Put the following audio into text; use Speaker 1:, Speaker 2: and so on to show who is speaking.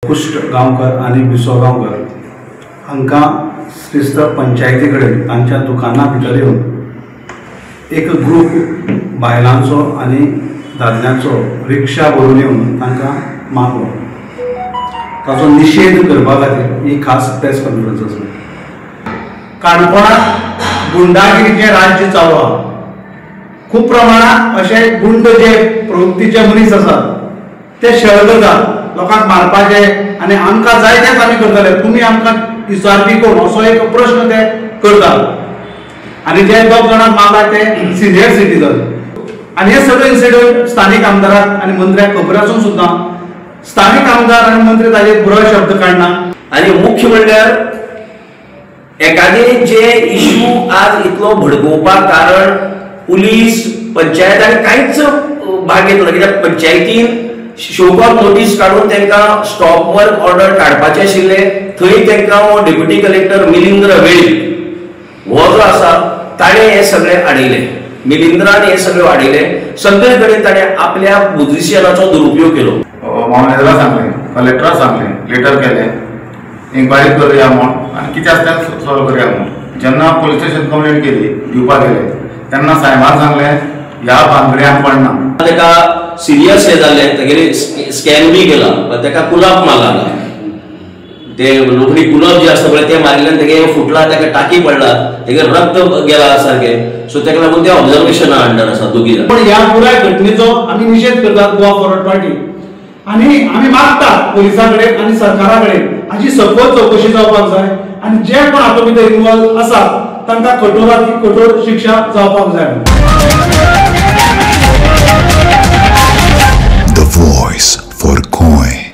Speaker 1: कुष्ट गांवकर आणि विसो गांवकर हांकां श्रीस्थ पंचायती कडेन तांच्या दुकाना भितर येवन एक ग्रूप बायलांचो आनी दादल्यांचो रिक्षा भरून येवन तांकां मारलो। ताचो निशेध करपा खातीर ही खास प्रेस कॉन्फरन्स आसा। काणकोणांत गुंडागिरीचें राज्य चालू आसा। खूब प्रमाणात अशे गुंड जे प्रवृत्तीचे मनीस आसात ते शळ करतात, लोकांक मारपाचे आनी आमकां जाय तेच आमी करतले, तुमी आमकां विचारपी कोण असो एक प्रश्न ते करतात। आनी जे दोग जाणांक मारला ते सिनियर सिटीजन। आनी हे सगळे इन्सिडंट स्थानीक आमदाराक आनी मंत्र्याक खबर आसून सुद्दां स्थानीक आमदार आनी मंत्री ताजेर बरो शब्द काडना।
Speaker 2: आनी मुख्य म्हणल्यार एखादे जे इश्यू आज इतलो भडकोवपाक कारण पुलीस पंचायत आनी कांयच भाग घेतलो, कित्याक पंचायतीन शोकॉज नोटीस काढून तांकां स्टॉप वर्क ऑर्डर काडपाचे आशिल्ले। थंय तांकां डेप्युटी कलेक्टर मिलिंद्र वेळीप हो जो आसा ताणें हे सगळे आडयले, मिलिंद्रान हे सगळे आडयले। सगळे कडेन ताणें आपल्या पोझिशनाचो दुरुपयोग केलो।
Speaker 3: मामलेदाराक सांगलें, कलेक्टराक सांगलें, लेटर केलें, इन्क्वायरी करुया म्हूण आनी कितें आसा तें सॉल्व करुया म्हूण। जेन्ना पुलीस स्टेशन कंप्लेंट केली दिवपाक गेले तेन्ना साहेबान सांगलें ह्या भानगड्यांक पडना।
Speaker 2: ताका सिरियस हे जालें, तेगेली स्कॅन बी केला, ताका कुलाप मारला। ते लोखंडी कुलाप जे आसता पळय ते मारिल्ल्यान तेगे फुटला, ताका टाकी पडला, तेगे रक्त गेला सारखे। सो ताका लागून ते ऑब्जर्वेशना अंडर आसा दोगी जाण।
Speaker 1: पण ह्या पुराय घटनेचो आमी निशेध करतात गोवा फॉरवर्ड पार्टी, आनी आमी मागतात पुलिसा कडेन आनी सरकारा कडेन हाची सखोल चौकशी जावपाक जाय आनी जे कोण हातूंत भितर इन्वॉल्व आसात तांकां कठोरांतली कठोर शिक्षा जावपाक जाय।
Speaker 4: The voice for Coin.